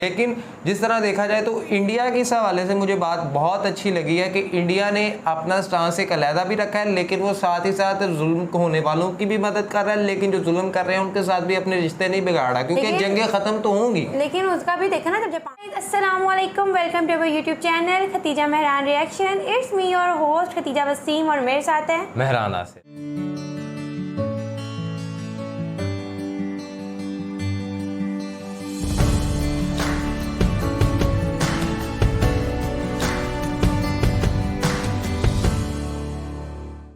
लेकिन जिस तरह देखा जाए तो इंडिया के इस हवाले से मुझे बात बहुत अच्छी लगी है कि इंडिया ने अपना स्टांस एक अलहदा भी रखा है, लेकिन वो साथ ही साथ जुल्म होने वालों की भी मदद कर रहा है, लेकिन जो जुल्म कर रहे हैं उनके साथ भी अपने रिश्ते नहीं बिगाड़ा, क्योंकि जंगें खत्म तो होंगी लेकिन उसका भी देखा ना जब जापान। अस्सलाम वालेकुम, welcome to our YouTube channel Khatija Mehran reaction. It's me your host Khatija Waseem और मेरे साथ है मेहरान आसिफ।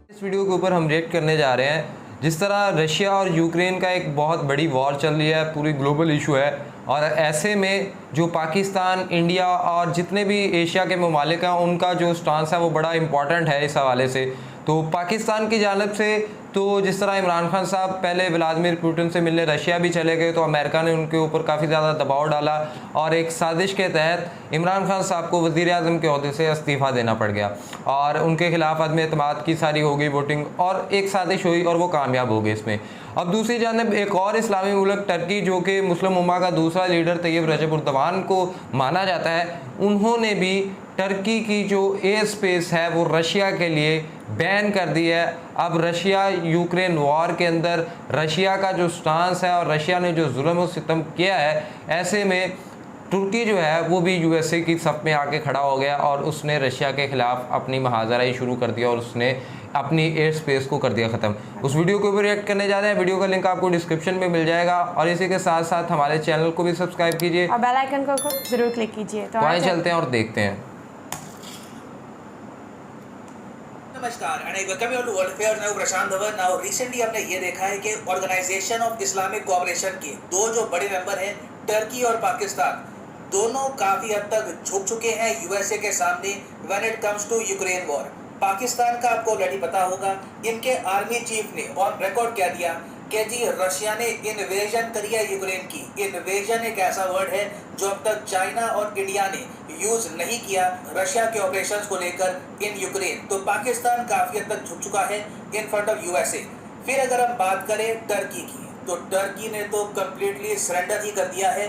इस वीडियो के ऊपर हम रिएक्ट करने जा रहे हैं जिस तरह रशिया और यूक्रेन का एक बहुत बड़ी वॉर चल रही है, पूरी ग्लोबल इशू है, और ऐसे में जो पाकिस्तान, इंडिया और जितने भी एशिया के ममालिक हैं उनका जो स्टांस है वो बड़ा इंपॉर्टेंट है इस हवाले से। तो पाकिस्तान की जानब से तो जिस तरह इमरान खान साहब पहले व्लादिमीर पुतिन से मिलने रशिया भी चले गए, तो अमेरिका ने उनके ऊपर काफ़ी ज़्यादा दबाव डाला और एक साजिश के तहत इमरान खान साहब को वज़ीर आज़म के ओहदे से इस्तीफ़ा देना पड़ गया और उनके खिलाफ अदम एतमाद की सारी हो गई वोटिंग और एक साजिश हुई और वो कामयाब हो गई इसमें। अब दूसरी जानब एक और इस्लामी मुल्क टर्की, जो कि मुस्लिम उम्मा का दूसरा लीडर तैयब रजब एर्दोगान को माना जाता है, उन्होंने भी टर्की की जो एयर स्पेस है वो रशिया के लिए बैन कर दी है। अब रशिया यूक्रेन वॉर के अंदर रशिया का जो स्टांस है और रशिया ने जो जुल्म और सितम किया है, ऐसे में तुर्की जो है वो भी यूएसए की सफ में आके खड़ा हो गया और उसने रशिया के ख़िलाफ़ अपनी महाजराई शुरू कर दिया और उसने अपनी एयर स्पेस को कर दिया ख़त्म। उस वीडियो के ऊपर रिएक्ट करने जा रहे हैं। वीडियो का लिंक आपको डिस्क्रिप्शन में मिल जाएगा और इसी के साथ साथ हमारे चैनल को भी सब्सक्राइब कीजिए और बेल आइकन को जरूर क्लिक कीजिए। तो आइए चलते हैं और देखते हैं। नमस्कार and I welcome you to world affairs. Now Prashant Dhawan. Now recently हमने ये देखा है कि ऑर्गेनाइजेशन ऑफ इस्लामिक कोऑपरेशन के दो जो बड़े मेंबर हैं, टर्की और पाकिस्तान, दोनों काफी हद तक झुक चुके हैं यूएसए के सामने when it comes to Ukraine war. Pakistan का आपको ऑलरेडी पता होगा, इनके आर्मी चीफ ने ऑन रिकॉर्ड कह दिया कि जी रशिया ने इन्वेजन करी है यूक्रेन की। इन्वेजन एक ऐसा वर्ड है जो अब तक चाइना और इंडिया ने यूज नहीं किया रशिया के ऑपरेशंस को लेकर इन यूक्रेन। तो पाकिस्तान काफी हद तक झुक चुका है इन फ्रंट ऑफ यूएसए। फिर अगर हम बात करें टर्की की, तो टर्की ने तो कम्प्लीटली सरेंडर ही कर दिया है।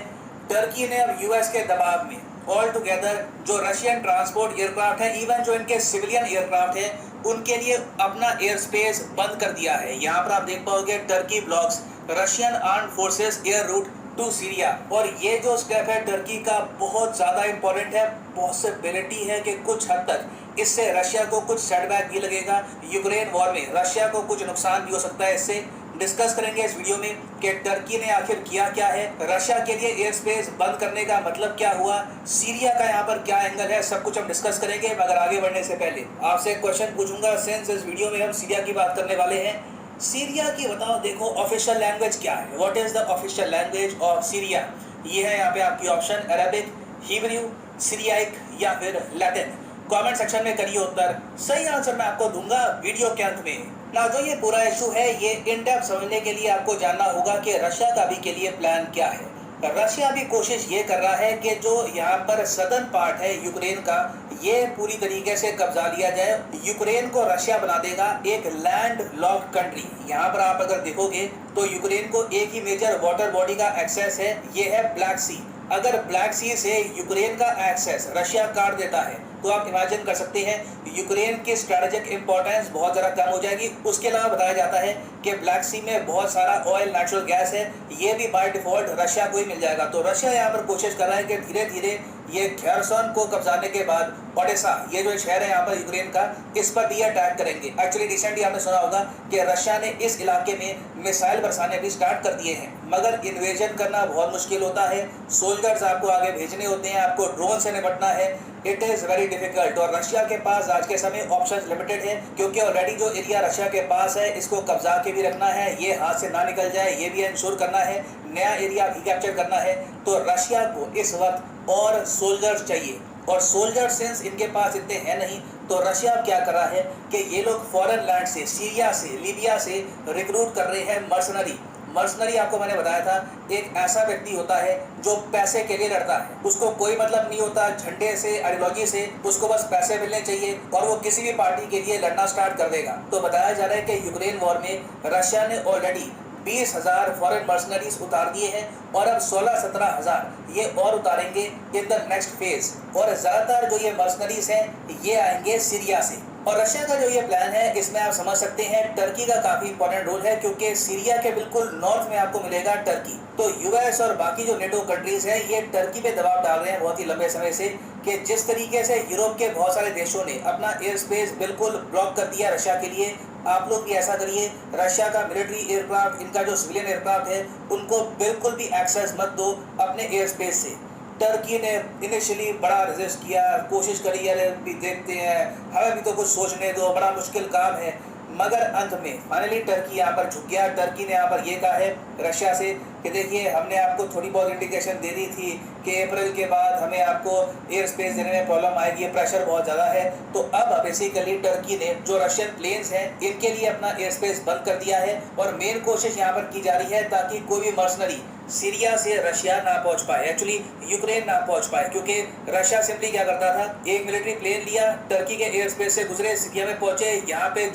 टर्की ने अब यूएस के दबाव में ऑल टुगेदर जो रशियन ट्रांसपोर्ट एयरक्राफ्ट है, इवन जो इनके सिविलियन एयरक्राफ्ट है, उनके लिए अपना एयर स्पेस बंद कर दिया है। यहाँ पर आप देख पाओगे Turkey blocks Russian armed forces air route to Syria. और ये जो स्टेप है टर्की का बहुत ज़्यादा इंपॉर्टेंट है। पॉसिबिलिटी है कि कुछ हद तक इससे रशिया को कुछ सेटबैक भी लगेगा यूक्रेन वॉर में, रशिया को कुछ नुकसान भी हो सकता है। इससे डिस्कस करेंगे इस वीडियो में कि टर्की ने आखिर किया क्या है, रशिया के लिए एयर स्पेस बंद करने का मतलब क्या हुआ, सीरिया का यहाँ पर क्या एंगल है, सब कुछ हम डिस्कस करेंगे। मगर आगे बढ़ने से पहले आपसे एक क्वेश्चन पूछूंगा, सिंस इस वीडियो में हम सीरिया की बात करने वाले हैं। सीरिया की बताओ, देखो ऑफिशियल लैंग्वेज क्या है, what is the official language of Syria. ये है यहाँ पे आपकी ऑप्शन, अरबिक, हिब्रू, सीरियाइक या फिर लैटिन। कमेंट सेक्शन में करिए उत्तर। सही आंसर मैं आपको दूंगा वीडियो के अंत में। ना जो ये पूरा इशू है, ये इन डेप्थ समझने के लिए आपको जानना होगा कि रशिया का भी के लिए प्लान क्या है। रशिया भी कोशिश ये कर रहा है कि जो यहाँ पर सदर्न पार्ट है यूक्रेन का, ये पूरी तरीके से कब्जा लिया जाए। यूक्रेन को रशिया बना देगा एक लैंड लॉक्ड कंट्री। यहाँ पर आप अगर देखोगे तो यूक्रेन को एक ही मेजर वाटर बॉडी का एक्सेस है, ये है ब्लैक सी। अगर ब्लैक सी से यूक्रेन का एक्सेस रशिया काट देता है तो आप इमेजिन कर सकते हैं यूक्रेन की स्ट्रेटेजिक इंपॉर्टेंस बहुत ज़्यादा कम हो जाएगी। उसके अलावा बताया जाता है कि ब्लैक सी में बहुत सारा ऑयल, नेचुरल गैस है, ये भी बाय डिफॉल्ट रशिया को ही मिल जाएगा। तो रशिया यहाँ पर कोशिश कर रहा है कि धीरे धीरे ये खेरसन को कब्जाने के बाद ओडेसा, ये जो शहर है यहाँ पर यूक्रेन का, इस पर भी अटैक करेंगे। एक्चुअली रिसेंटली आपने सुना होगा कि रशिया ने इस इलाके में मिसाइल बरसाने भी स्टार्ट कर दिए हैं। मगर इन्वेजन करना बहुत मुश्किल होता है, सोल्जर्स आपको आगे भेजने होते हैं, आपको ड्रोन से निपटना है, इट इज़ वेरी डिफिकल्ट। और रशिया के पास आज के समय ऑप्शंस लिमिटेड है, क्योंकि ऑलरेडी जो एरिया रशिया के पास है इसको कब्जा के भी रखना है, ये हाथ से ना निकल जाए ये भी इंश्योर करना है, नया एरिया भी कैप्चर करना है। तो रशिया को इस वक्त और सोल्जर्स चाहिए, और सोल्जर सिंस इनके पास इतने हैं नहीं, तो रशिया क्या कर रहा है कि ये लोग फॉरेन लैंड से, सीरिया से, लीबिया से रिक्रूट कर रहे हैं मर्सनरी। मर्सनरी आपको मैंने बताया था, एक ऐसा व्यक्ति होता है जो पैसे के लिए लड़ता है, उसको कोई मतलब नहीं होता झंडे से, आइडियोलॉजी से, उसको बस पैसे मिलने चाहिए और वो किसी भी पार्टी के लिए लड़ना स्टार्ट कर देगा। तो बताया जा रहा है कि यूक्रेन वॉर में रशिया ने ऑलरेडी 20,000 फॉरेन मर्सनरीज उतार दिए हैं और अब 16-17 हज़ार ये और उतारेंगे इन द नेक्स्ट फेज। और ज़्यादातर जो ये मर्सनरीज हैं ये आएंगे सीरिया से। और रशिया का जो ये प्लान है इसमें आप समझ सकते हैं टर्की का काफ़ी इंपॉर्टेंट रोल है, क्योंकि सीरिया के बिल्कुल नॉर्थ में आपको मिलेगा टर्की। तो यूएस और बाकी जो नेटो कंट्रीज हैं ये टर्की पे दबाव डाल रहे हैं बहुत ही लंबे समय से कि जिस तरीके से यूरोप के बहुत सारे देशों ने अपना एयर स्पेस बिल्कुल ब्लॉक कर दिया रशिया के लिए, आप लोग भी ऐसा करिए। रशिया का मिलिट्री एयरक्राफ्ट, इनका जो सिविलियन एयरक्राफ्ट है, उनको बिल्कुल भी एक्सेस मत दो अपने एयर स्पेस से। टर्की ने इनिशियली बड़ा रेजिस्ट किया, कोशिश करी, अरे भी देखते हैं, हमें भी तो कुछ सोचने दो, बड़ा मुश्किल काम है, मगर अंत में फाइनली टर्की यहाँ पर झुक गया। टर्की ने यहाँ पर ये कहा है रशिया से कि देखिए हमने आपको थोड़ी बहुत इंडिकेशन दे दी थी कि अप्रैल के बाद हमें आपको एयर स्पेस देने में प्रॉब्लम आएगी, प्रेशर बहुत ज़्यादा है। तो अब बेसिकली टर्की ने जो रशियन प्लेन्स हैं इनके लिए अपना एयर स्पेस बंद कर दिया है और मेन कोशिश यहाँ पर की जा रही है ताकि कोई भी मर्सनरी सीरिया से रशिया ना पहुंच पाए, एक्चुअली यूक्रेन ना पहुंच पाए। क्योंकि रशिया सिंपली क्या करता था, एक मिलिट्री प्लेन लिया, टर्की के एयर स्पेस से गुजरे, सीरिया में पहुंचे, यहाँ पे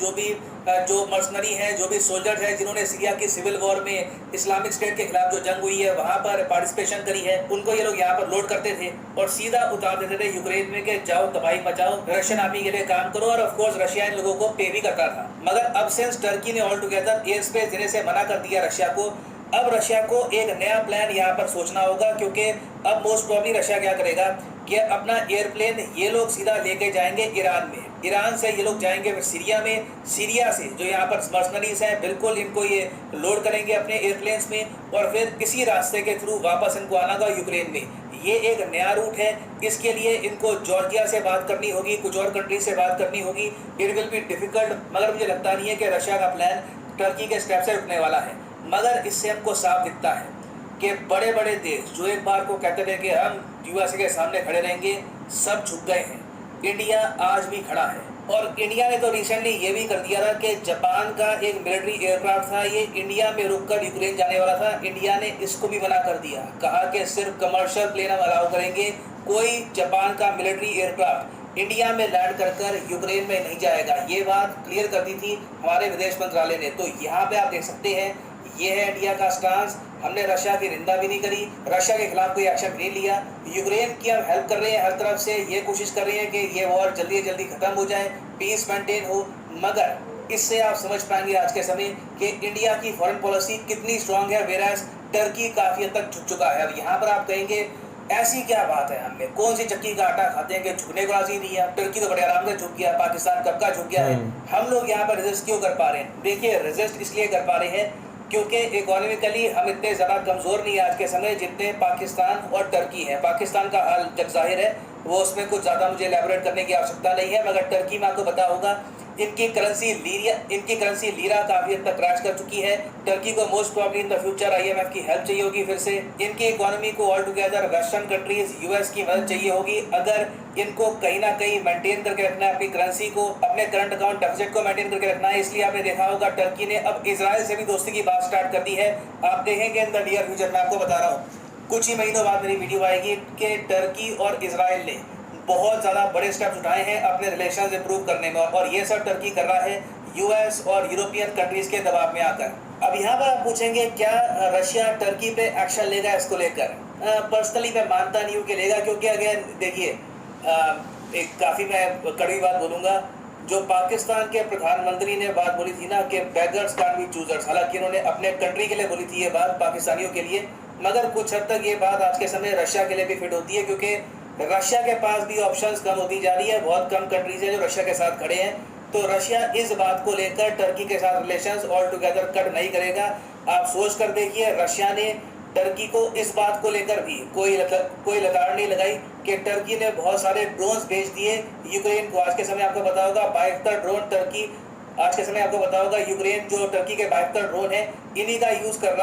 जो मर्सनरी हैं, जो भी सोल्जर्स हैं जिन्होंने सीरिया की सिविल वॉर में इस्लामिक स्टेट के खिलाफ जो जंग हुई है वहाँ पर पार्टिसिपेशन करी है, उनको ये लोग यहाँ पर लोड करते थे और सीधा उतार देते थे यूक्रेन में कि जाओ तबाही मचाओ, रशियन आर्मी के लिए काम करो। और ऑफकोर्स रशिया इन लोगों को पे भी करता था। मगर अब सिंस टर्की ने ऑल टुगेदर एयर स्पेस देने से मना कर दिया रशिया को, अब रशिया को एक नया प्लान यहाँ पर सोचना होगा। क्योंकि अब मोस्ट प्रॉब्ली रशिया क्या करेगा कि अपना एयरप्लेन ये लोग सीधा लेके जाएंगे ईरान में, ईरान से ये लोग जाएंगे फिर सीरिया में, सीरिया से जो यहाँ पर मर्सनरीज हैं बिल्कुल इनको ये लोड करेंगे अपने एयरप्लेन्स में और फिर इसी रास्ते के थ्रू वापस इनको आना होगा यूक्रेन में। ये एक नया रूट है, इसके लिए इनको जॉर्जिया से बात करनी होगी, कुछ और कंट्री से बात करनी होगी। इट विल बी डिफिकल्ट, मगर मुझे लगता नहीं है कि रशिया का प्लान टर्की के स्टेप से रुकने वाला है। मगर इससे हमको साफ दिखता है कि बड़े बड़े देश जो एक बार को कहते थे कि हम यूएसए के सामने खड़े रहेंगे, सब झुक गए हैं। इंडिया आज भी खड़ा है और इंडिया ने तो रिसेंटली ये भी कर दिया था कि जापान का एक मिलिट्री एयरक्राफ्ट था, ये इंडिया में रुककर यूक्रेन जाने वाला था। इंडिया ने इसको भी मना कर दिया, कहा कि सिर्फ कमर्शियल प्लेन हम अलाउ करेंगे, कोई जापान का मिलिट्री एयरक्राफ्ट इंडिया में लैंड कर यूक्रेन में नहीं जाएगा। ये बात क्लियर कर दी थी हमारे विदेश मंत्रालय ने। तो यहाँ पे आप देख सकते हैं ये है इंडिया का स्टांस। हमने रशिया की निंदा भी नहीं करी, रशिया के खिलाफ कोई एक्शन नहीं लिया। यूक्रेन की हम हेल्प कर रहे हैं हर तरफ से, ये कोशिश कर रहे हैं कि ये वॉर जल्दी जल्दी खत्म हो जाए, पीस मेंटेन हो। मगर इससे आप समझ पाएंगे आज के समय कि इंडिया की फॉरेन पॉलिसी कितनी स्ट्रांग है, वेराज टर्की काफ़ी हद तक झुक चुका है। अब यहाँ पर आप कहेंगे ऐसी क्या बात है, हमें कौन सी चक्की का आटा खाते हैं कि झुकने को राजी नहीं है। टर्की तो बड़े आराम से झुक गया, पाकिस्तान कब का झुक गया है। हम लोग यहाँ पर रेजिस्ट क्यों कर पा रहे हैं? देखिए रेजिस्ट इसलिए कर पा रहे हैं क्योंकि इकोनॉमिकली हम इतने ज़्यादा कमज़ोर नहीं है आज के समय जितने पाकिस्तान और टर्की है। पाकिस्तान का हाल जग जाहिर है, वो उसमें कुछ ज़्यादा मुझे एलैबोरेट करने की आवश्यकता नहीं है। मगर टर्की में आपको पता होगा इनकी करेंसी लीरा काफ़ी हद तक क्रैश कर चुकी है। टर्की को most probably in the future IMF की हेल्प चाहिए होगी फिर से। इनकी इकोनॉमी को all together western countries US की मदद चाहिए होगी अगर इनको कहीं ना कहीं मेंटेन करके रखना है, अपनी करेंसी को, अपने करंट अकाउंट डेफिसिट को मेंटेन करके रखना है। इसलिए आपने देखा होगा टर्की ने अब इजराइल से भी दोस्ती की बात स्टार्ट कर दी है। आप देखेंगे इन द नियर फ्यूचर, मैं आपको बता रहा हूँ कुछ ही महीनों बाद मेरी वीडियो आएगी कि टर्की और इजराइल ने बहुत ज़्यादा बड़े स्टेप्स उठाए हैं अपने रिलेशंस इंप्रूव करने में, और ये सब टर्की कर रहा है US और यूरोपियन कंट्रीज़ के दबाव में आकर। अब यहाँ पर आप पूछेंगे क्या रशिया टर्की पे एक्शन लेगा इसको लेकर? पर्सनली मैं मानता नहीं हूँ कि लेगा, क्योंकि अगर देखिए एक काफ़ी मैं कड़वी बात बोलूँगा, जो पाकिस्तान के प्रधानमंत्री ने बात बोली थी ना कि बेगर्स कांट बी चूजर्स, हालांकि उन्होंने अपने कंट्री के लिए बोली थी ये बात, पाकिस्तानियों के लिए, मगर कुछ हद तक ये बात आज के समय रशिया के लिए भी फिट होती है क्योंकि रशिया के पास भी ऑप्शंस कम होती जा रही है। बहुत कम कंट्रीज हैं जो रशिया के साथ खड़े हैं। तो रशिया इस बात को लेकर टर्की के साथ रिलेशंस ऑल टुगेदर कट नहीं करेगा। आप सोच कर देखिए, रशिया ने टर्की को इस बात को लेकर भी कोई लताड़ नहीं लगाई कि टर्की ने बहुत सारे ड्रोन्स भेज दिए यूक्रेन को। आज के समय आपको पता होगा 72 ड्रोन टर्की, आज के समय आपको पता होगा यूक्रेन जो टर्की के 72 ड्रोन है इन्हीं का यूज़ कर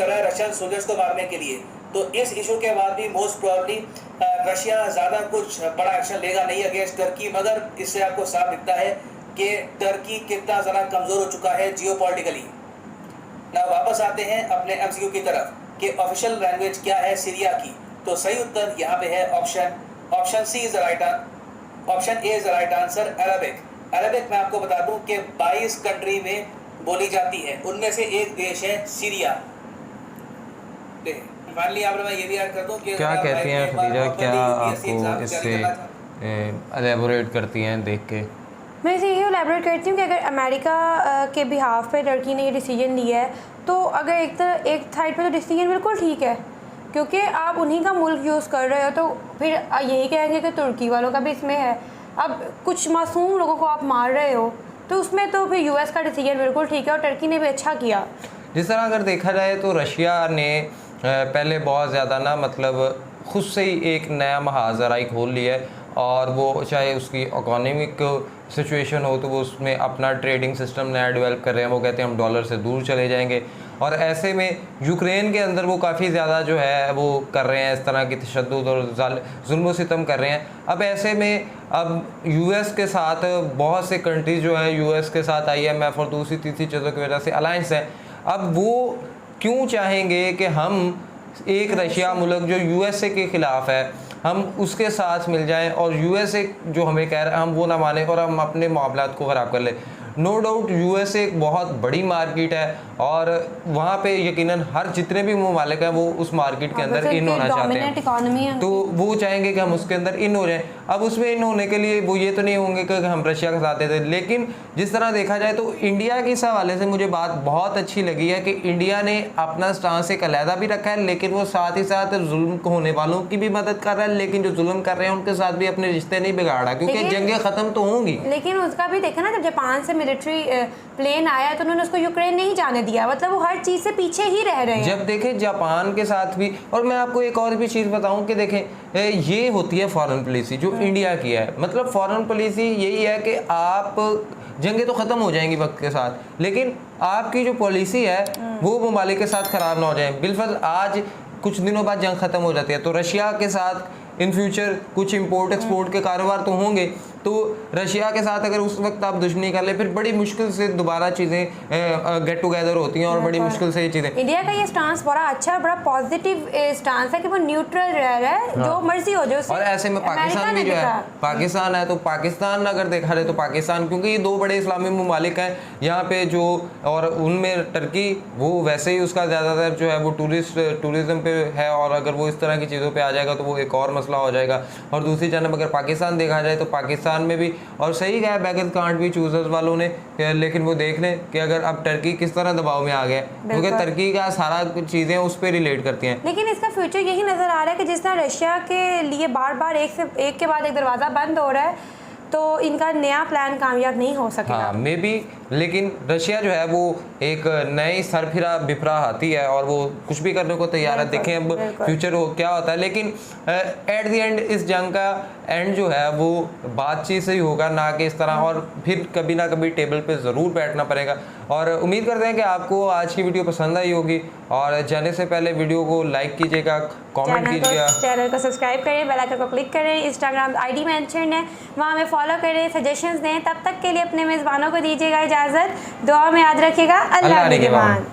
रहा है रशियन सोल्जर्स को मारने के लिए। तो इस इशू के बाद भी मोस्ट प्रॉब्ली रशिया ज़्यादा कुछ बड़ा एक्शन लेगा नहीं अगेंस्ट टर्की, मगर इससे आपको साफ दिखता है कि टर्की कितना ज़्यादा कमज़ोर हो चुका है जियोपॉलिटिकली। ना वापस आते हैं अपने MCQ की तरफ कि ऑफिशियल लैंग्वेज क्या है सीरिया की। तो सही उत्तर यहाँ पे है option C is option A is the right answer, Arabic. मैं आपको बता दूं कि 22 कंट्री में बोली जाती है। उनमें से एक देश है सीरिया। फाइनली आप मैं ये भी ऐड कर दूं कि क्या कहती हैं खदीजा, क्या UPSC आपको एग्जाम इससे तैयारी करना था। एलेबोरेट करती हैं देख के? मैं इसे यही एलेबोरेट करती हूँ कि अगर अमेरिका के बिहाफ पे टर्की ने ये डिसीजन लिया है, तो अगर एक साइड पे तो डिसीजन बिल्कुल ठीक है, क्योंकि आप उन्हीं का मुल्क यूज़ कर रहे हो, तो फिर यही कहेंगे कि तुर्की वालों का भी इसमें है। अब कुछ मासूम लोगों को आप मार रहे हो, तो उसमें तो फिर US का डिसीजन बिल्कुल ठीक है, और टर्की ने भी अच्छा किया। जिस तरह अगर देखा जाए तो रशिया ने पहले बहुत ज़्यादा ना मतलब खुद से ही एक नया महाजराई खोल लिया है, और वो चाहे उसकी इकोनॉमिक सिचुएशन हो तो वो उसमें अपना ट्रेडिंग सिस्टम नया डेवलप कर रहे हैं। वो कहते हैं हम डॉलर से दूर चले जाएंगे, और ऐसे में यूक्रेन के अंदर वो काफ़ी ज़्यादा जो है वो कर रहे हैं, इस तरह की तशद्दुद और जुल्म सितम कर रहे हैं। अब ऐसे में अब US के साथ बहुत से कंट्रीज जो है US के साथ IMF और दूसरी तीसरी चीज़ों की वजह से अलायंस है। अब वो क्यों चाहेंगे कि हम एक रशिया मुल्क जो USA के ख़िलाफ़ है हम उसके साथ मिल जाएं, और USA जो हमें कह रहा है हम वो ना माने और हम अपने मामलात को ख़राब कर ले। नो डाउट USA एक बहुत बड़ी मार्केट है, और वहाँ पे यकीनन हर जितने भी ममालिक हैं वो उस मार्केट के अंदर इन होना चाहते हैं, तो वो चाहेंगे कि हम उसके अंदर इन हो जाएं। अब उसमें इन होने के लिए वो ये तो नहीं होंगे कि हम रशिया के साथ देते, लेकिन जिस तरह देखा जाए तो इंडिया के इस हवाले से मुझे बात बहुत अच्छी लगी है कि इंडिया ने अपना स्टांस एक अलहदा भी रखा है, लेकिन वो साथ ही साथ जुल्म होने वालों की भी मदद कर रहा है, लेकिन जो जुल्म कर रहे हैं उनके साथ भी अपने रिश्ते नहीं बिगाड़ा, क्योंकि जंगें ख़त्म तो होंगी। लेकिन उसका भी देखा ना, जब जापान से मिलिट्री प्लेन आया तो उन्होंने उसको यूक्रेन नहीं जाने दिया, मतलब वो हर चीज़ से पीछे ही रह रहे हैं। जब देखें जापान के साथ भी, और मैं आपको एक और भी चीज़ बताऊं कि देखें ये होती है फॉरेन पॉलिसी जो इंडिया की है। मतलब फॉरेन पॉलिसी यही है कि आप जंगें तो ख़त्म हो जाएंगी वक्त के साथ, लेकिन आपकी जो पॉलिसी है वो ममालिक के साथ ख़राब ना हो जाए। बिलफर्ज आज कुछ दिनों बाद जंग ख़त्म हो जाती है, तो रशिया के साथ इन फ्यूचर कुछ इंपोर्ट एक्सपोर्ट के कारोबार तो होंगे, तो रशिया के साथ अगर उस वक्त आप दुश्मनी कर ले फिर बड़ी मुश्किल से दोबारा चीज़ें गेट टुगेदर होती हैं, और बड़ी मुश्किल से ये चीज़ें। इंडिया का ये स्टांस बड़ा अच्छा, बड़ा पॉजिटिव स्टांस है कि वो न्यूट्रल रह रहा है, जो मर्जी हो जाए। और ऐसे में पाकिस्तान भी जो है, पाकिस्तान है तो पाकिस्तान अगर देखा जाए तो पाकिस्तान, क्योंकि ये दो बड़े इस्लामी ममालिक हैं यहाँ पे जो, और उनमें टर्की वो वैसे ही उसका ज़्यादातर जो है वो टूरिज़्म पे है, और अगर वो इस तरह की चीज़ों पे आ जाएगा तो वो एक और मसला हो जाएगा। और दूसरी जानब अगर पाकिस्तान देखा जाए तो पाकिस्तान में भी, और सही गया बैगन कांट भी चूजर्स वालों ने, लेकिन वो देख लें कि अगर अब टर्की किस तरह दबाव में आ गया, क्योंकि टर्की का सारा चीज़ें उस पर रिलेट करती हैं। लेकिन इसका फ्यूचर यही नज़र आ रहा है कि जिस तरह रशिया के लिए बार बार एक के बाद एक दरवाज़ा बंद हो रहा है, तो इनका नया प्लान कामयाब नहीं हो सकेगा। हाँ मे बी, लेकिन रशिया जो है वो एक नई सरफिरा बिफरा हाथी है, और वो कुछ भी करने को तैयार है। देखें अब फ्यूचर हो क्या होता है, लेकिन एट द एंड इस जंग का एंड जो है वो बातचीत से ही होगा, ना कि इस तरह, और फिर कभी ना कभी टेबल पे ज़रूर बैठना पड़ेगा। और उम्मीद करते हैं कि आपको आज की वीडियो पसंद आई होगी, और जाने से पहले वीडियो को लाइक कीजिएगा, कमेंट कीजिएगा, चैनल को सब्सक्राइब करें, बेल आइकन को क्लिक करें, इंस्टाग्राम ID मेंशन है वहाँ हमें फॉलो करें, सजेशंस दें। तब तक के लिए अपने मेज़बानों को दीजिएगा इजाज़त, दुआ में याद रखिएगा। अल्लाह निगहबान।